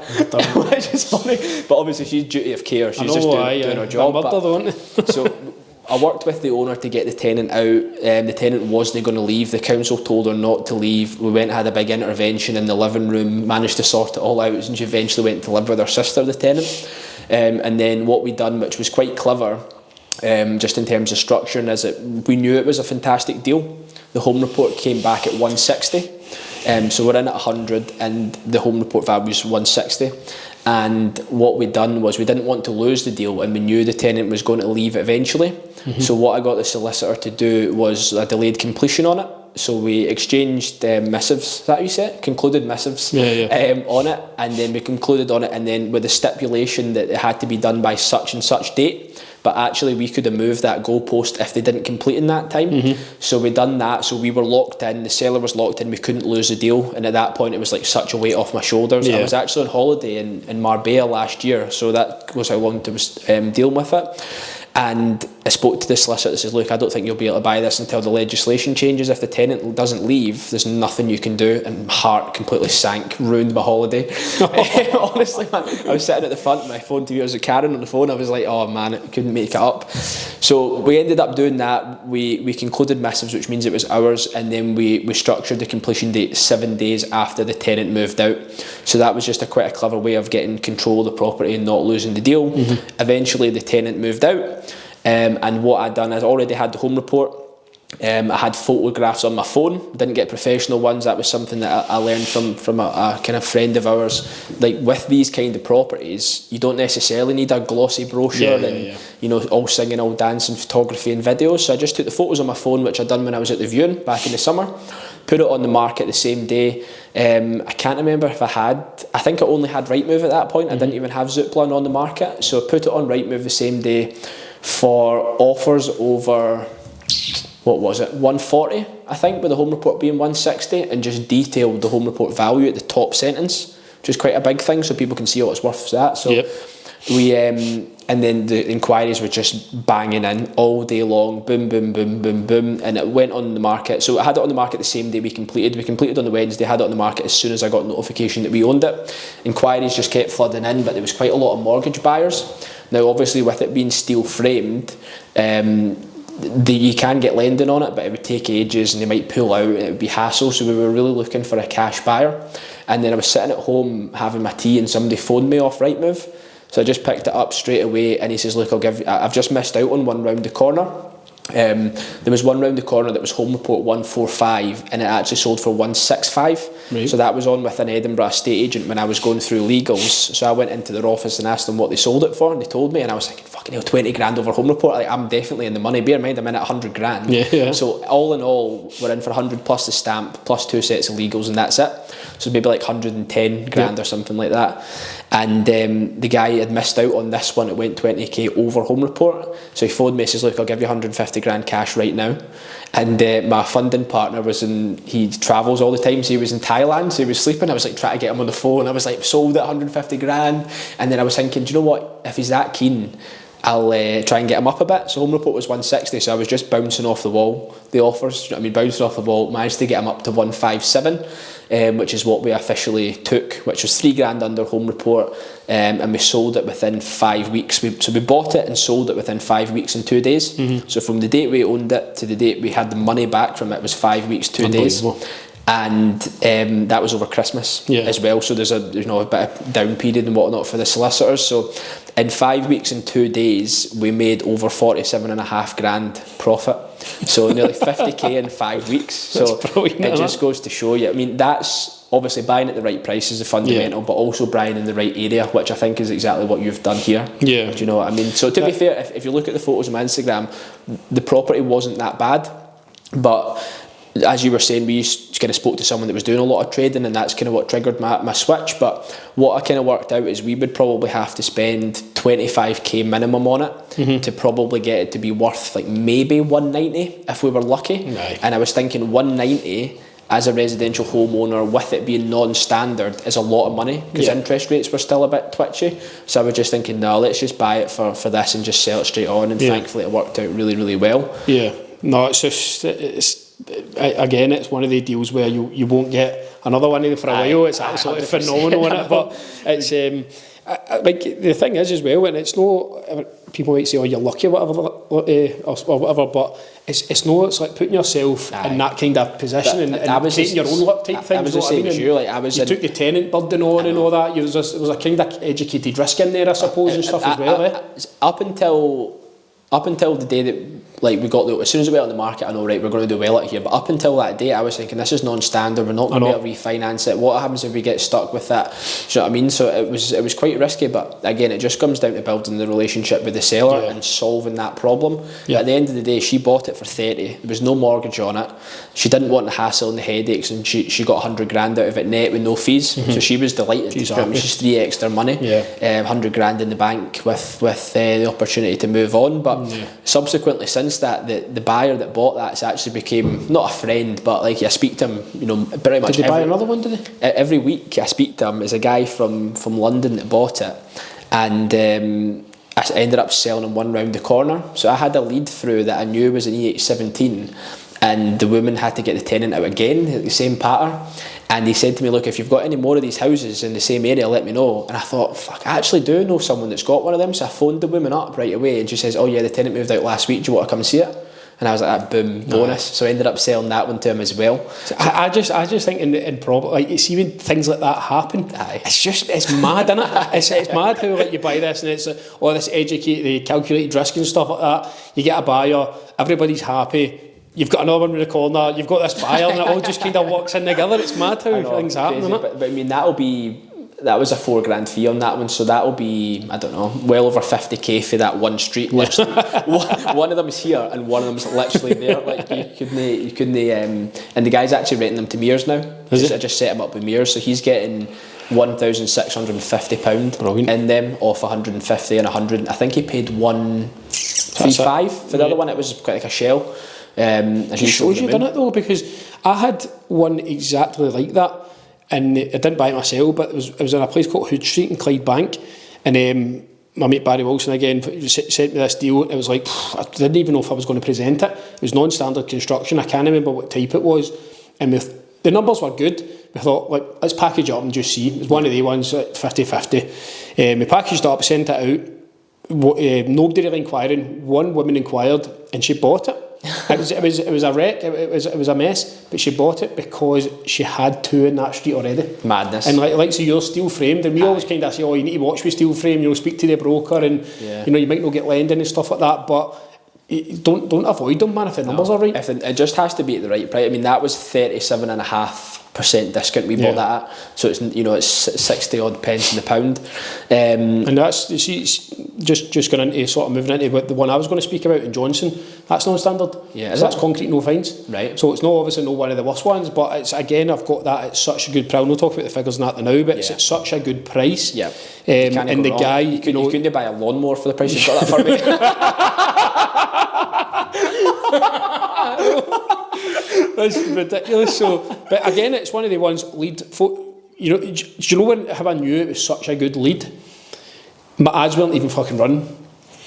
Speaker 2: Which is funny. But obviously, she's duty of care. She's just doing her job. So I worked with the owner to get the tenant out. The tenant wasn't going to leave. The council told her not to leave. We went and had a big intervention in the living room, managed to sort it all out, and she eventually went to live with her sister, the tenant. And then what we'd done, which was quite clever, just in terms of structuring, is that we knew it was a fantastic deal. The home report came back at 160. So we're in at 100 and the home report value was 160. And what we'd done was we didn't want to lose the deal, and we knew the tenant was going to leave eventually. So what I got the solicitor to do was a delayed completion on it. So we exchanged missives, is that how you say it? Concluded missives on it, and then we concluded on it, and then with the stipulation that it had to be done by such and such date. But actually we could have moved that goalpost if they didn't complete in that time. So we done that, so we were locked in, the seller was locked in, we couldn't lose the deal, and at that point it was like such a weight off my shoulders. I was actually on holiday in Marbella last year, so that was how long I was dealing with it. And I spoke to the solicitor that says, look, I don't think you'll be able to buy this until the legislation changes. If the tenant doesn't leave, there's nothing you can do. And my heart completely sank, ruined my holiday. Honestly, man, I was sitting at the front, my phone TV was with Karen on the phone. I was like, oh man, I couldn't make it up. So we ended up doing that. We concluded missives, which means it was ours, and then we structured the completion date 7 days after the tenant moved out. So that was just quite a clever way of getting control of the property and not losing the deal. Eventually the tenant moved out. And what I'd done is I already had the home report. I had photographs on my phone, didn't get professional ones. That was something that I learned from a kind of friend of ours. Like with these kind of properties, you don't necessarily need a glossy brochure you know, all singing, all dancing, photography and videos. So I just took the photos on my phone, which I'd done when I was at the viewing back in the summer, put it on the market the same day. I can't remember if I think I only had Rightmove at that point. I didn't even have Zoopla on the market. So I put it on Rightmove the same day for offers over, what was it, 140 I think, with the home report being 160, and just detailed the home report value at the top sentence, which is quite a big thing, so people can see what it's worth for that. So we and then the inquiries were just banging in all day long, boom, boom, boom, boom, boom, and it went on the market. So I had it on the market the same day we completed on the Wednesday, had it on the market as soon as I got notification that we owned it. Inquiries just kept flooding in, but there was quite a lot of mortgage buyers. Now obviously with it being steel framed, you can get lending on it, but it would take ages and they might pull out and it would be hassle. So we were really looking for a cash buyer. And then I was sitting at home having my tea and somebody phoned me off Rightmove. So I just picked it up straight away and he says, look, I've just missed out on one round the corner. There was one round the corner that was home report 145 and it actually sold for 165. Right. So that was on with an Edinburgh estate agent when I was going through legals. So I went into their office and asked them what they sold it for, and they told me, and I was thinking, fucking hell, 20 grand over home report, like, I'm definitely in the money. Bear in mind I'm in at 100 grand. So all in all we're in for 100 plus the stamp plus 2 sets of legals, and that's it. So maybe like 110 grand or something like that. And the guy had missed out on this one. It went 20k over home report. So he phoned me and says, look, I'll give you 150 grand cash right now. And my funding partner he travels all the time, so he was in Thailand, so he was sleeping. I was like trying to get him on the phone. I was like, sold at 150 grand. And then I was thinking, do you know what, if he's that keen, I'll try and get him up a bit. So home report was 160, so I was just bouncing off the wall, the offers, you know what I mean, bouncing off the wall, managed to get him up to 157, which is what we officially took, which was 3 grand under home report, and we sold it within 5 weeks. So we bought it and sold it within 5 weeks and 2 days. So from the date we owned it to the date we had the money back from it was 5 weeks, 2 days. And that was over Christmas as well, so there's a bit of down period and whatnot for the solicitors. So in 5 weeks and 2 days we made over 47.5 grand profit, so nearly 50k in 5 weeks. So it just goes to show you, I mean, that's obviously buying at the right price is the fundamental, but also buying in the right area, which I think is exactly what you've done here. Do you know what I mean? So to be fair, if you look at the photos on my Instagram, the property wasn't that bad, but as you were saying, we kind of spoke to someone that was doing a lot of trading, and that's kind of what triggered my switch. But what I kind of worked out is we would probably have to spend 25k minimum on it to probably get it to be worth like maybe 190 if we were lucky. And I was thinking 190 as a residential homeowner with it being non-standard is a lot of money, because interest rates were still a bit twitchy. So I was just thinking, no, let's just buy it for this and just sell it straight on, and thankfully it worked out really, really well. No, it's just, again, it's one of the deals where you won't get another one of them for a while. It's absolutely phenomenal in it, but it's like the thing is as well, and it's no, people might say, oh, you're lucky or whatever, but it's no, it's like putting yourself in that kind of position and taking your own luck type thing. I was the same as you. Like,
Speaker 1: you took the tenant burden on and all that. There was a kind of educated risk in there, I suppose, and stuff as well.
Speaker 2: Up until the day that, like, we got as soon as we went on the market, I know, right, we're going to do well out here, but up until that day I was thinking, this is non-standard, we're not going to be able to refinance it. What happens if we get stuck with that? Do you know what I mean? So it was quite risky, but again, it just comes down to building the relationship with the seller and solving that problem. At the end of the day, she bought it for 30, there was no mortgage on it, she didn't want the hassle and the headaches, and she got 100 grand out of it net with no fees. So she was delighted. She's 3x their money, 100 grand in the bank with the opportunity to move on. But subsequently, since that, the buyer that bought that's actually became not a friend, but like I speak to him, you know, pretty much.
Speaker 1: Did they buy another one? Did they?
Speaker 2: Every week I speak to him. Is a guy from London that bought it, and I ended up selling him one round the corner. So I had a lead through that I knew was an EH17, and the woman had to get the tenant out again, the same pattern. And he said to me, look, if you've got any more of these houses in the same area, let me know. And I thought, fuck, I actually do know someone that's got one of them. So I phoned the woman up right away, and she says, oh yeah, the tenant moved out last week, do you want to come see it? And I was like, boom, bonus. So I ended up selling that one to him as well.
Speaker 1: So I just think in property, like, you see when things like that happen, it's mad, isn't it? It's mad how, like, you buy this and it's all this educated, calculated risk and stuff like that. You get a buyer, everybody's happy, you've got another one with the corner, you've got this buyer, and it all just kind of works in together. It's mad how things happen, isn't it?
Speaker 2: But I mean, that was a $4,000 fee on that one, so that'll be, I don't know, well over 50k for that one street. One of them's here and one of them's literally there. Like you couldn't, and the guy's actually renting them to Mears now. I just set him up with Mears, so he's getting £1,650 in them off 150 and 100. I think he paid 135 for the other one. It was quite like a shell.
Speaker 1: It shows you done it though, because I had one exactly like that, and I didn't buy it myself, but it was in a place called Hood Street in Clydebank, and my mate Barry Wilson again sent me this deal. It was like, I didn't even know if I was going to present it. It was non-standard construction. I can't remember what type it was, and the numbers were good. We thought, like, let's package it up and just see. It was one of the ones, 50-50. We packaged it up, sent it out. Nobody really inquiring. One woman inquired, and she bought it. It was a wreck. It was a mess, but she bought it because she had two in that street already.
Speaker 2: Madness.
Speaker 1: And so you're steel framed, and we always kind of say, oh, you need to watch with steel frame. Speak to the broker, and you might not get lending and stuff like that, but don't avoid them, man, if the numbers are right.
Speaker 2: It just has to be at the right price. I mean, that was 37.5% discount we bought that at, so it's 60 odd pence in the pound,
Speaker 1: and that's just going into sort of moving into the one I was going to speak about in Johnson. That's non-standard. That's concrete, no fines.
Speaker 2: Right.
Speaker 1: So it's not obviously one of the worst ones, but it's, again, I've got that at such a good price. We'll talk about the figures and that now, but it's at such a good price.
Speaker 2: Yeah.
Speaker 1: And the
Speaker 2: wrong.
Speaker 1: guy,
Speaker 2: you couldn't buy a lawnmower for the price you've got that for me.
Speaker 1: That's ridiculous. So, but again, it's one of the ones lead. Do you know how I knew it was such a good lead? My ads weren't even fucking running.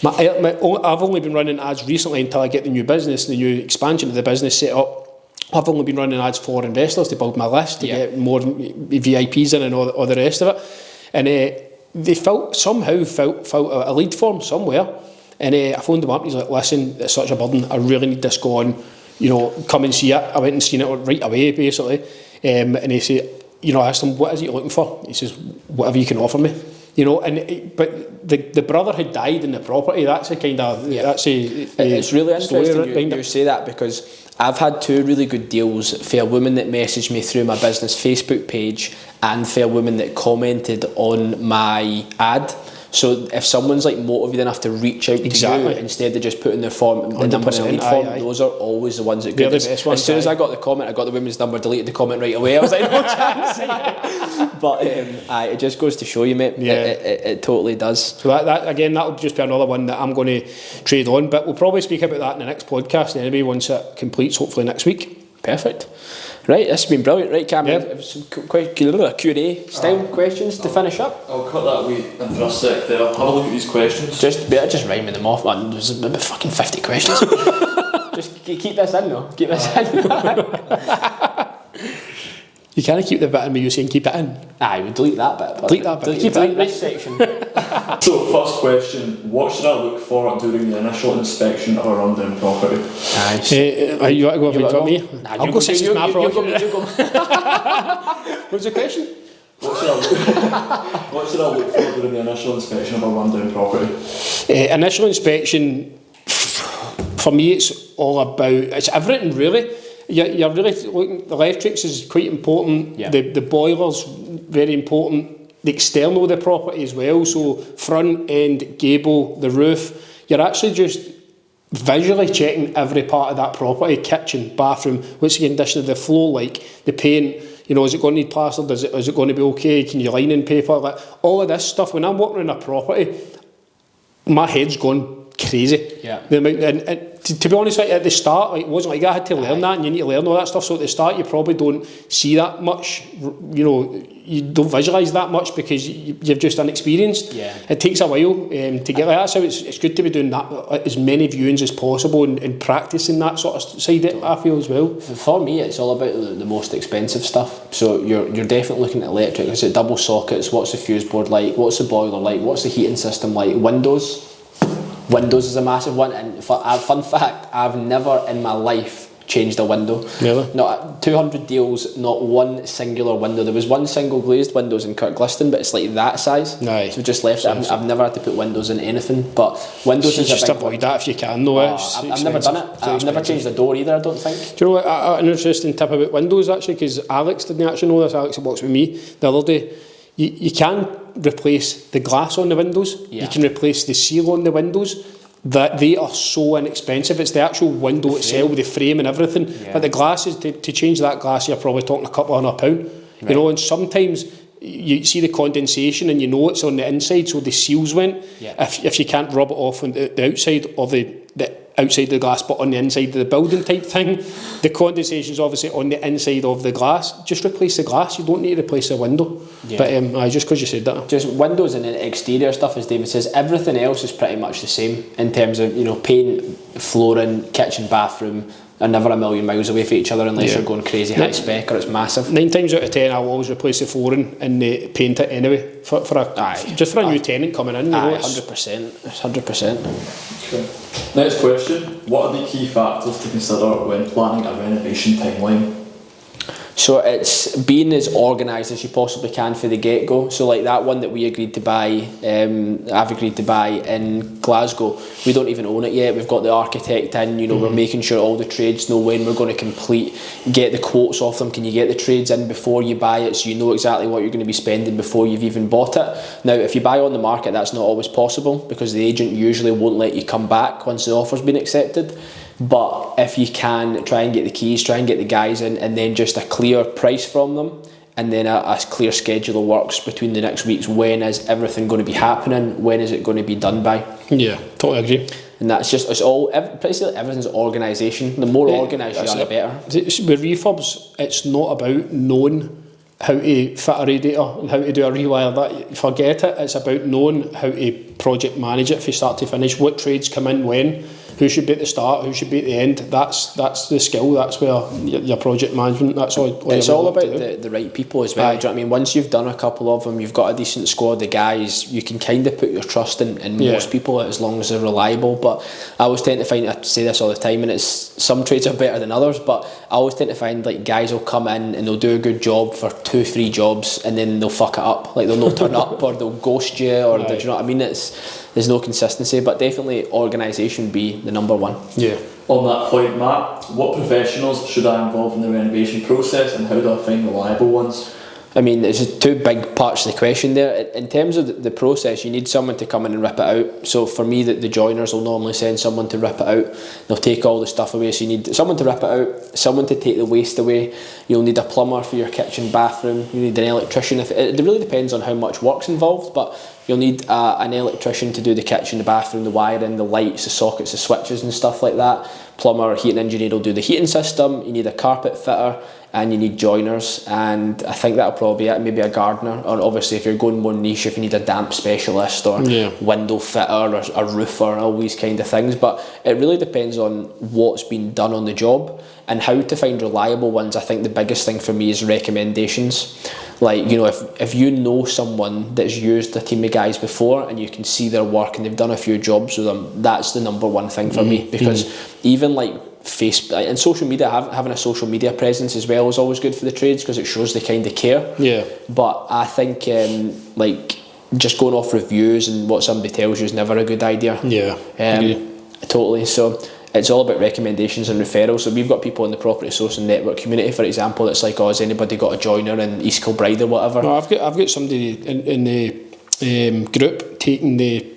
Speaker 1: I've only been running ads recently until I get the new business, the new expansion of the business set up. I've only been running ads for investors to build my list, to get more VIPs in and all the rest of it. And they somehow felt a lead form somewhere. And I phoned them up. He's like, listen, it's such a burden. I really need this gone. Come and see it. I went and seen it right away, basically. And he said, I asked him, what is it you're looking for? He says, whatever you can offer me. But the brother had died in the property. That's a kind of
Speaker 2: it's really interesting you say that, because I've had two really good deals for a woman that messaged me through my business Facebook page and for a woman that commented on my ad. So if someone's motivated enough to reach out to you instead of just putting their form, the number in the lead form, those are always the ones that go. As soon as I got the comment, I got the woman's number, deleted the comment right away. I was like, no chance. But it just goes to show you, mate. It totally does. So
Speaker 1: that again, that'll just be another one that I'm going to trade on. But we'll probably speak about that in the next podcast anyway, once it completes, hopefully next week.
Speaker 2: Perfect. Right, this has been brilliant. Right, Cameron, it was some Q&A style questions to finish up.
Speaker 3: I'll cut that wee in for a sec there. Have a look at these questions.
Speaker 2: Just rhyming them off, man. There's about fucking 50 questions. Just keep this in, though. Keep this in.
Speaker 1: You can't keep the bit in where you're saying keep it in.
Speaker 2: Aye, we delete that bit.
Speaker 1: Delete that bit. Keep it in
Speaker 2: this section.
Speaker 3: So, first question: what should I look for during the initial inspection of a rundown property?
Speaker 2: Nice.
Speaker 1: You want to go over to me?
Speaker 2: Nah,
Speaker 1: I'll go since it's my problem.
Speaker 2: You go.
Speaker 1: What's the question?
Speaker 3: What should I look for during the initial inspection of a rundown property?
Speaker 1: Initial inspection, for me, it's everything really. You're really looking. The electrics is quite important.
Speaker 2: Yeah.
Speaker 1: The boiler's very important. The external of the property as well. So front end, gable, the roof. You're actually just visually checking every part of that property: kitchen, bathroom. What's the condition of the floor like? The paint. Is it going to need plastered? Is it going to be okay? Can you line in paper? All of this stuff. When I'm walking around a property, my head's gone crazy.
Speaker 2: Yeah.
Speaker 1: And to be honest, at the start, it wasn't like I had to learn that, and you need to learn all that stuff. So at the start, you probably don't see that much. You don't visualise that much because you've just unexperienced.
Speaker 2: Yeah.
Speaker 1: It takes a while to get like that. So it's good to be doing that, as many viewings as possible, and practising that sort of side. I feel as well.
Speaker 2: For me, it's all about the most expensive stuff. So you're definitely looking at electric. Is it double sockets? What's the fuse board like? What's the boiler like? What's the heating system like? Windows is a massive one, and fun fact, I've never in my life changed a window.
Speaker 1: Really?
Speaker 2: Not 200 deals, not one singular window. There was one single glazed windows in Kirkliston, but it's like that size.
Speaker 1: Aye.
Speaker 2: So we just left it. I've never had to put windows in anything, but windows is
Speaker 1: just
Speaker 2: a big
Speaker 1: avoid that if you can, though.
Speaker 2: I've never done it. I've never changed the door either, I don't think.
Speaker 1: Do you know what, an interesting tip about windows, actually, because Alex didn't actually know this, Alex works with me the other day. You can replace the glass on the windows, you can replace the seal on the windows. That they are so inexpensive. It's the actual window itself with the frame and everything. But the glasses, to change that glass, you're probably talking a couple £100. You know, and sometimes you see the condensation and you know it's on the inside, so the seals went. If you can't rub it off on the outside of the outside of the glass, but on the inside of the building type thing, the condensation is obviously on the inside of the glass. Just replace the glass. You don't need to replace the window. But just because you said that,
Speaker 2: just windows and the exterior stuff, as David says, everything else is pretty much the same in terms of, you know, paint, flooring, kitchen, bathroom. Are never a million miles away from each other unless you're going crazy high spec or it's massive.
Speaker 1: 9 times out of 10, I'll always replace the flooring and paint it anyway for a new tenant coming in. You know,
Speaker 2: 100%. 100%.
Speaker 3: Okay. Next question: what are the key factors to consider when planning a renovation timeline?
Speaker 2: So it's being as organised as you possibly can for the get-go. So like that one that we agreed to buy, I've agreed to buy in Glasgow, we don't even own it yet. We've got the architect in, you know, we're making sure all the trades know when we're going to complete, get the quotes off them. Can you get the trades in before you buy it, so you know exactly what you're going to be spending before you've even bought it? Now, if you buy on the market, that's not always possible because the agent usually won't let you come back once the offer's been accepted. But if you can, try and get the keys, try and get the guys in, and then just a clear price from them, and then a clear schedule of works between the next weeks. When is everything going to be happening? When is it going to be done by?
Speaker 1: Yeah, totally agree.
Speaker 2: And that's just, it's all, basically everything's organisation. The more organised you are, the better.
Speaker 1: With refurbs, it's not about knowing how to fit a radiator and how to do a rewire. That, forget it. It's about knowing how to project manage it from start to finish. What trades come in when, who should be at the start, who should be at the end. That's the skill. That's where your project management. That's all.
Speaker 2: It's all about the right people as well. Do you know what I mean? Once you've done a couple of them, you've got a decent squad of guys. You can kind of put your trust in most people as long as they're reliable. But I always tend to find, I say this all the time, and it's some trades are better than others. But I always tend to find like guys will come in and they'll do a good job for 2-3 jobs, and then they'll fuck it up. Like they'll not turn up, or they'll ghost you, or do you know what I mean? There's no consistency, but definitely organisation be the number one.
Speaker 3: Yeah. On that point, Matt, what professionals should I involve in the renovation process, and how do I find reliable ones?
Speaker 2: I mean, there's two big parts of the question there. In terms of the process, you need someone to come in and rip it out. So for me, the joiners will normally send someone to rip it out. They'll take all the stuff away. So you need someone to rip it out, someone to take the waste away. You'll need a plumber for your kitchen, bathroom. You need an electrician. It really depends on how much work's involved, but you'll need an electrician to do the kitchen, the bathroom, the wiring, the lights, the sockets, the switches and stuff like that. Plumber or heating engineer will do the heating system. You need a carpet fitter, and you need joiners, and I think that'll probably be it. Maybe a gardener, or obviously if you're going more niche, if you need a damp specialist or window fitter or a roofer, all these kind of things. But it really depends on what's been done on the job and how to find reliable ones. I think the biggest thing for me is recommendations. Like, you know, if you know someone that's used a team of guys before and you can see their work and they've done a few jobs with them, that's the number one thing for me. Because even like Facebook and social media, having a social media presence as well is always good for the trades because it shows they kind of care. Yeah. But I think like just going off reviews and what somebody tells you is never a good idea. Yeah. Totally. So it's all about recommendations and referrals. So we've got people in the property sourcing network community, for example, that's like, oh, has anybody got a joiner in East Kilbride or whatever?
Speaker 1: No, I've got somebody in the group taking the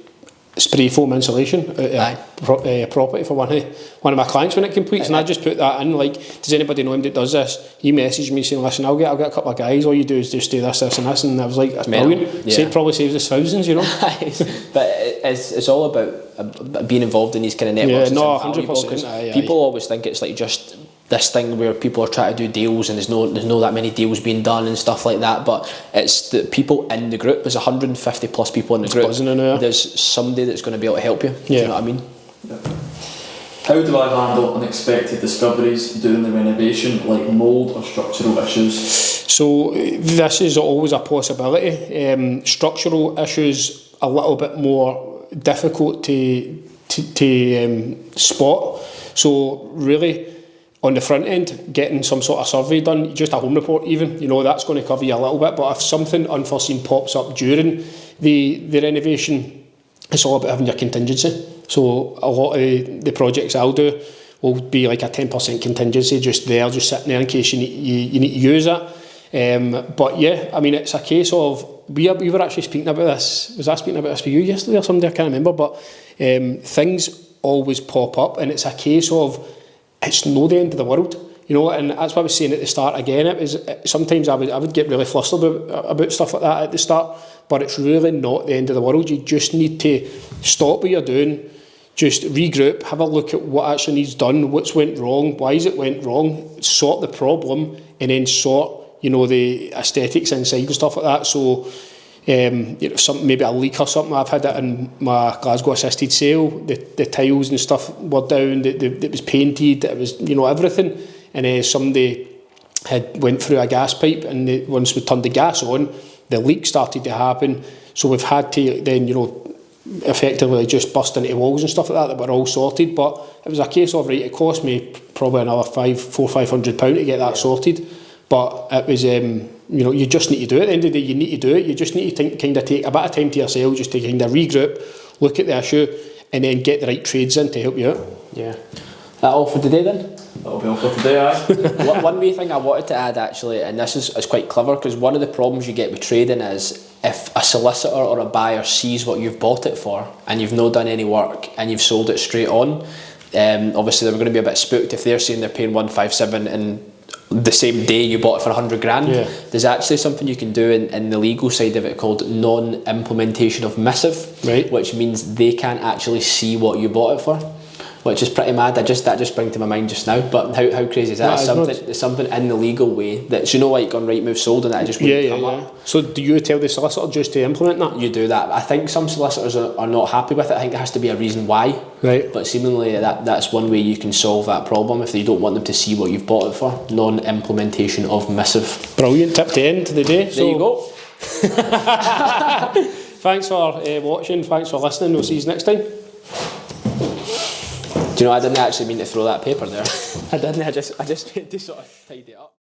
Speaker 1: spray foam insulation out of property for one of my clients when it completes, and I just put that in, like, does anybody know him that does this? He messaged me saying, listen, I'll get a couple of guys, all you do is just do this and this, and I was like, that's brilliant. Yeah. It probably saves us thousands, you know.
Speaker 2: But it's all about being involved in these kind of networks.
Speaker 1: Yeah, no, 100%.
Speaker 2: People always think it's like just this thing where people are trying to do deals and there's no that many deals being done and stuff like that, but it's the people in the group. There's 150 plus people in the group. There's somebody that's going to be able to help you. Do you know what I mean?
Speaker 3: Yeah. How do I handle unexpected discoveries during the renovation, like mould or structural issues? So
Speaker 1: this is always a possibility. Structural issues a little bit more difficult to spot. So really, on the front end, getting some sort of survey done, just a home report even, that's going to cover you a little bit. But if something unforeseen pops up during the renovation, it's all about having your contingency. So a lot of the projects I'll do will be like a 10% contingency just sitting there in case you need to use it. But yeah, I mean, it's a case of, we were actually speaking about this, was I speaking about this with you yesterday or somebody, I can't remember, but things always pop up, and it's a case of, it's no the end of the world, and that's what I was saying at the start again. It was, sometimes I would get really flustered about stuff like that at the start, but it's really not the end of the world. You just need to stop what you're doing, just regroup, have a look at what actually needs done, what's went wrong, why is it went wrong, sort the problem, and then sort the aesthetics inside and stuff like that. So something, maybe a leak or something. I've had it in my Glasgow assisted sale. The tiles and stuff were down. It was painted. It was everything. And somebody had went through a gas pipe, and once we turned the gas on, the leak started to happen. So we've had to then effectively just bust into walls and stuff like that were all sorted. But it was a case of, right, it cost me probably another £500 to get that sorted. But it was, you just need to do it. At the end of the day, you need to do it. You just need to kind of take a bit of time to yourself just to kind of regroup, look at the issue, and then get the right trades in to help you out.
Speaker 2: Yeah. That all for today then?
Speaker 3: That'll be all for today, aye.
Speaker 2: One wee thing I wanted to add actually, and this is quite clever, because one of the problems you get with trading is if a solicitor or a buyer sees what you've bought it for and you've not done any work and you've sold it straight on, obviously they're going to be a bit spooked if they're saying they're paying 157 and the same day you bought it for 100 grand.
Speaker 1: Yeah.
Speaker 2: There's actually something you can do in the legal side of it called non-implementation of missive,
Speaker 1: right,
Speaker 2: which means they can't actually see what you bought it for, which is pretty mad. That just sprang to my mind just now. But how crazy is that? It's something in the legal way that's, like on Rightmove sold, and that just wouldn't come up.
Speaker 1: So do you tell the solicitor just to implement that?
Speaker 2: You do that. I think some solicitors are not happy with it. I think there has to be a reason why.
Speaker 1: Right.
Speaker 2: But seemingly that's one way you can solve that problem if you don't want them to see what you've bought it for. Non-implementation of missive.
Speaker 1: Brilliant tip to end the day.
Speaker 2: There you go.
Speaker 1: Thanks for watching. Thanks for listening. We'll see you next time.
Speaker 2: Do you know, I didn't actually mean to throw that paper there. I didn't. I just meant to sort of tidy it up.